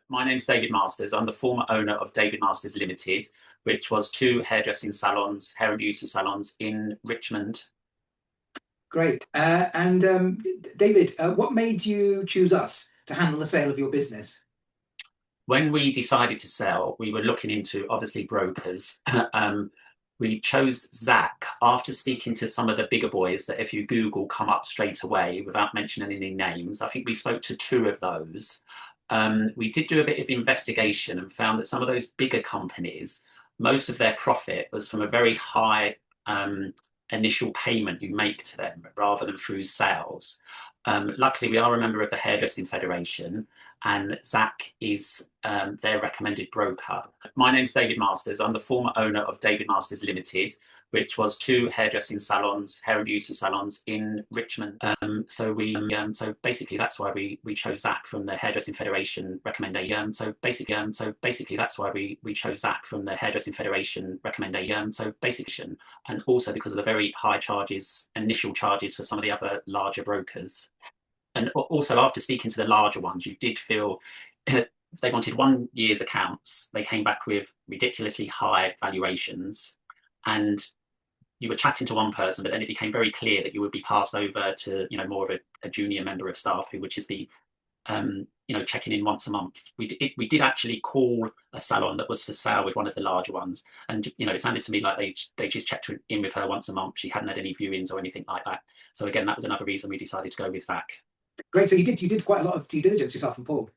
My name's David Masters. I'm the former owner of David Masters Limited, which was two hairdressing salons, hair and beauty salons in Richmond. Great. David, what made you choose us to handle the sale of your business? When we decided to sell, we were looking into obviously brokers. We chose Zach after speaking to some of the bigger boys that if you Google come up straight away without mentioning any names. I think we spoke to two of those. We did do a bit of investigation and found that some of those bigger companies, most of their profit was from a very high initial payment you make to them rather than through sales. Luckily, we are a member of the Hairdressing Federation, and Zach is their recommended broker. My name's David Masters. I'm the former owner of David Masters Limited, which was two hairdressing salons, hair and beauty salons in Richmond. So basically that's why we chose Zach from the Hairdressing Federation recommendation. So basically that's why we chose Zach from the Hairdressing Federation recommendation. And also because of the very high charges, initial charges for some of the other larger brokers. And also after speaking to the larger ones, you did feel they wanted 1 year's accounts. They came back with ridiculously high valuations, and you were chatting to one person, but then it became very clear that you would be passed over to, more of a junior member of staff who would just be, checking in once a month. We did actually call a salon that was for sale with one of the larger ones, and it sounded to me like they just checked in with her once a month. She hadn't had any viewings or anything like that. So again, that was another reason we decided to go with Zach. Great. So you did quite a lot of due diligence yourself and Paul.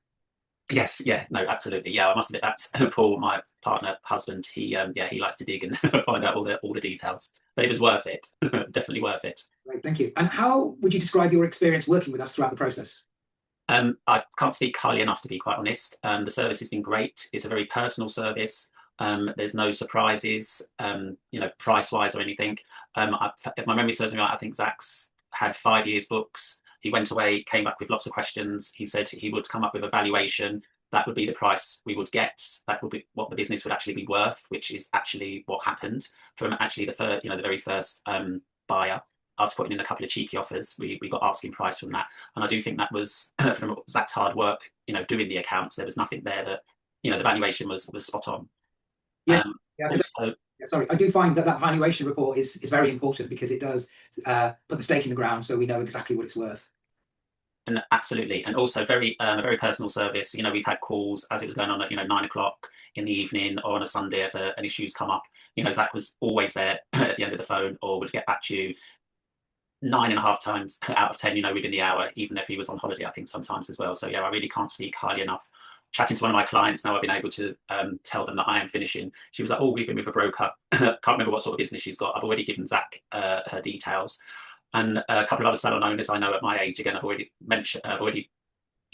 Yes, yeah, no, absolutely. Yeah, I must admit that's Paul, my partner, husband. He likes to dig and find out all the details. But it was worth it. Definitely worth it. Great, thank you. And how would you describe your experience working with us throughout the process? I can't speak highly enough, to be quite honest. The service has been great. It's a very personal service. There's no surprises, price-wise or anything. If my memory serves me right, I think Zach's had 5 years books. He went away, came back with lots of questions. He said he would come up with a valuation. That would be the price we would get. That would be what the business would actually be worth, which is actually what happened from actually the very first buyer. After putting in a couple of cheeky offers, we got asking price from that. And I do think that was from Zach's hard work, doing the accounts. There was nothing there that, the valuation was spot on. Yeah, Also, sorry, I do find that valuation report is very important because it does put the stake in the ground so we know exactly what it's worth. And absolutely, and also a very personal service. We've had calls as it was going on at 9 o'clock in the evening or on a Sunday if an issue's come up. Zach was always there at the end of the phone, or would get back to you 9.5 times out of 10, within the hour, even if he was on holiday, I think sometimes as well. So yeah, I really can't speak highly enough. Chatting to one of my clients now, I've been able to tell them that I am finishing. She was like, "Oh, we've been with a broker." Can't remember what sort of business she's got. I've already given Zach her details, and a couple of other salon owners I know at my age. Again, I've already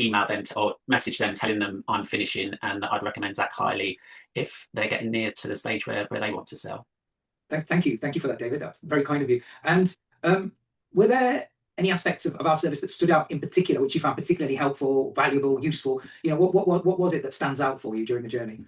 emailed them or messaged them telling them I'm finishing and that I'd recommend Zach highly if they're getting near to the stage where they want to sell. Thank you for that, David. That's very kind of you. And were there any aspects of our service that stood out in particular, which you found particularly helpful, valuable, useful? What was it that stands out for you during the journey?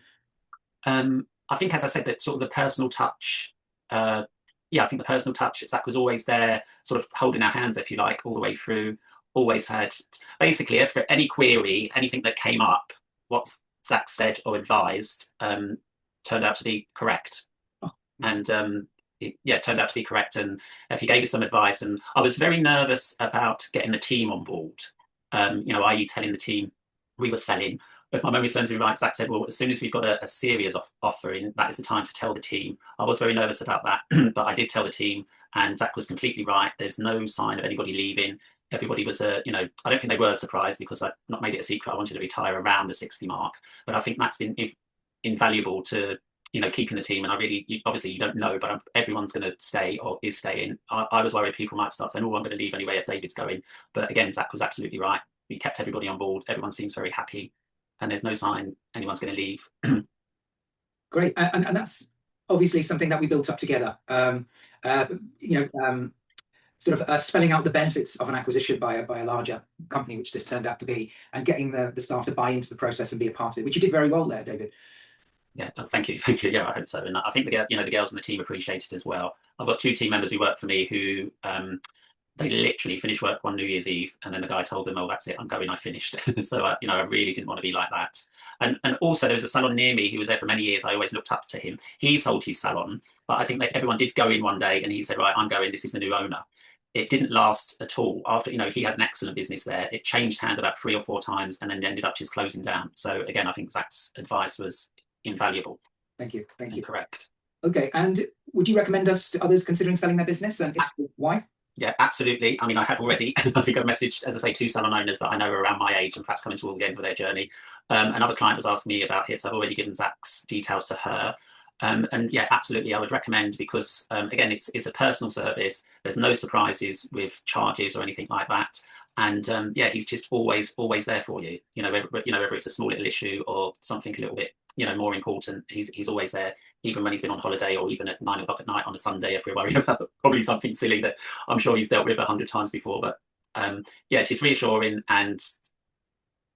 I think, as I said, that sort of the personal touch. I think the personal touch. Zach was always there, sort of holding our hands, if you like, all the way through. Always had, basically, if any query, anything that came up, what Zach said or advised turned out to be correct. Oh. And it turned out to be correct. And if he gave us some advice, and I was very nervous about getting the team on board, i.e. telling the team we were selling. If my memory serves me right, Zach said, well, as soon as we've got a serious offer in, that is the time to tell the team. I was very nervous about that, but I did tell the team, and Zach was completely right. There's no sign of anybody leaving. Everybody was, I don't think they were surprised because I've not made it a secret. I wanted to retire around the 60 mark, but I think that's been invaluable to, keeping the team. And I really, obviously you don't know, but everyone's going to stay or is staying. I was worried people might start saying, oh, I'm going to leave anyway if David's going. But again, Zach was absolutely right. We kept everybody on board. Everyone seems very happy. And there's no sign anyone's going to leave. Great, and that's obviously something that we built up together. Sort of spelling out the benefits of an acquisition by a larger company, which this turned out to be, and getting the staff to buy into the process and be a part of it, which you did very well there, David. Yeah, thank you. Yeah, I hope so. And I think the girls on the team appreciate it as well. I've got two team members who work for me who they literally finished work on New Year's Eve, and then the guy told them, "Oh, that's it, I'm going, I finished." So, I really didn't want to be like that. And also, there was a salon near me. He was there for many years. I always looked up to him. He sold his salon, but I think that everyone did go in one day, and he said, "Right, I'm going. This is the new owner." It didn't last at all. After he had an excellent business there. It changed hands about 3 or 4 times, and then ended up just closing down. So again, I think Zach's advice was invaluable. Thank you. Thank you. Correct. Okay, and would you recommend us to others considering selling their business, and if so, why? Yeah, absolutely. I mean, I have already. I think I've messaged, as I say, 2 salon owners that I know are around my age and perhaps coming towards the end of their journey. Another client was asking me about it, so I've already given Zach's details to her. And yeah, absolutely, I would recommend, because again, it's a personal service. There's no surprises with charges or anything like that. And yeah, he's just always there for you. Whether it's a small little issue or something a little bit more important, he's always there, even when he's been on holiday, or even at 9 o'clock at night on a Sunday if we're worried about probably something silly that I'm sure he's dealt with 100 times before. But yeah, it's reassuring, and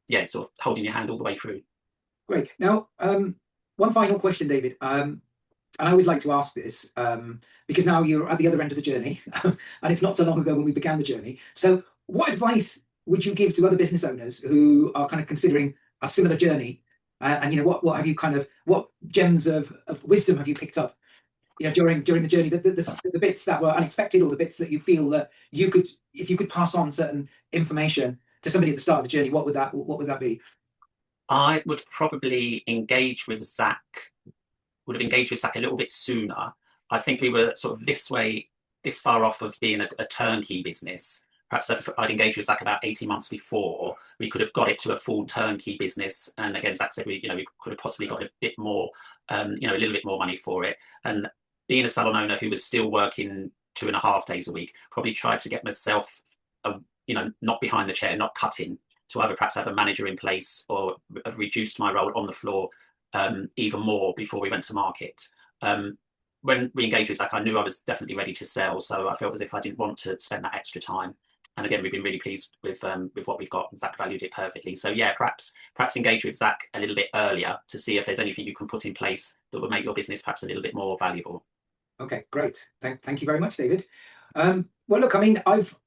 yeah, sort of holding your hand all the way through. Great. Now, one final question, David. And I always like to ask this because now you're at the other end of the journey, and it's not so long ago when we began the journey. So, what advice would you give to other business owners who are kind of considering a similar journey? And what have you what gems of wisdom have you picked up? During the journey, the bits that were unexpected, or the bits that you feel that you could, if you could pass on certain information to somebody at the start of the journey, what would that be? I would probably engage with Zach. Would have engaged with Zach a little bit sooner. I think we were sort of this far off of being a turnkey business. Perhaps if I'd engaged with Zach about 18 months before, we could have got it to a full turnkey business. And again, Zach said we could have possibly got a bit more, a little bit more money for it. And being a salon owner who was still working 2.5 days a week, probably tried to get myself, not behind the chair, not cutting, to either perhaps have a manager in place or have reduced my role on the floor even more before we went to market. When we engaged with Zach, I knew I was definitely ready to sell, so I felt as if I didn't want to spend that extra time. And again, we've been really pleased with what we've got, and Zach valued it perfectly. So yeah, perhaps engage with Zach a little bit earlier to see if there's anything you can put in place that would make your business perhaps a little bit more valuable. Okay, great. Thank you very much, David. Well, look, I mean, I've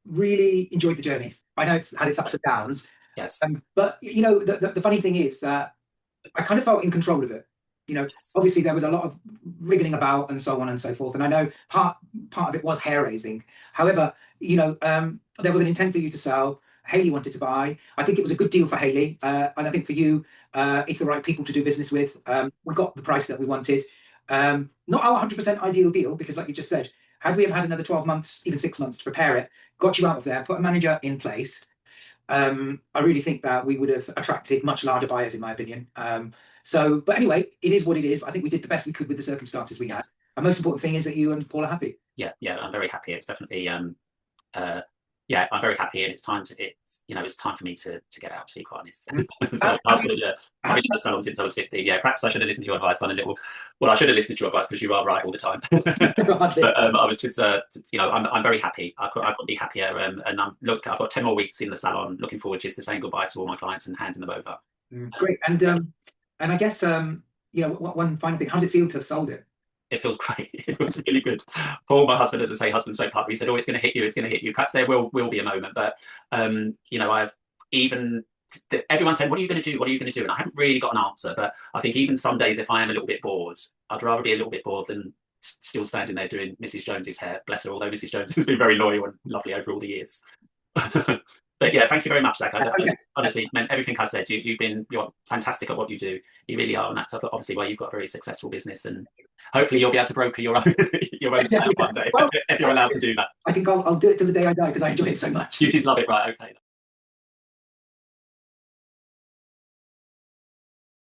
really enjoyed the journey. I know it has its ups and downs. Yes. But the funny thing is that I kind of felt in control of it. Yes. Obviously there was a lot of wriggling about and so on and so forth. And I know part of it was hair raising. However, there was an intent for you to sell. Hayley wanted to buy. I think it was a good deal for Hayley. And I think for you, it's the right people to do business with. We got the price that we wanted. Not our 100% ideal deal, because like you just said, had we have had another 12 months, even 6 months to prepare it, got you out of there, put a manager in place, I really think that we would have attracted much larger buyers, in my opinion. But anyway, it is what it is. I think we did the best we could with the circumstances we had. And most important thing is that you and Paul are happy. Yeah, I'm very happy. It's definitely yeah, I'm very happy, and it's time for me to get out, to be quite honest. So I've been in the salon since I was 15. Yeah, perhaps I should have listened to your advice, I should have listened to your advice, because you are right all the time. But I was just, I'm very happy. I couldn't be happier. And look, I've got 10 more weeks in the salon. Looking forward just to saying goodbye to all my clients and handing them over. Great. And I guess one final thing: how does it feel to have sold it? It feels great. It feels really good. Paul, my husband, as I say, husband straight partner, he said, "Oh, it's going to hit you. It's going to hit you." Perhaps there will be a moment, but I've even everyone said, "What are you going to do? What are you going to do?" And I haven't really got an answer. But I think even some days, if I am a little bit bored, I'd rather be a little bit bored than still standing there doing Mrs. Jones's hair. Bless her, although Mrs. Jones has been very loyal and lovely over all the years. But yeah, thank you very much, Zach. Honestly, meant everything I said. You're fantastic at what you do. You really are, and that's obviously why you've got a very successful business. And hopefully, you'll be able to broker your own salon one day, if you're allowed to do that. I think I'll do it till the day I die, because I enjoy it so much. You love it, right? Okay.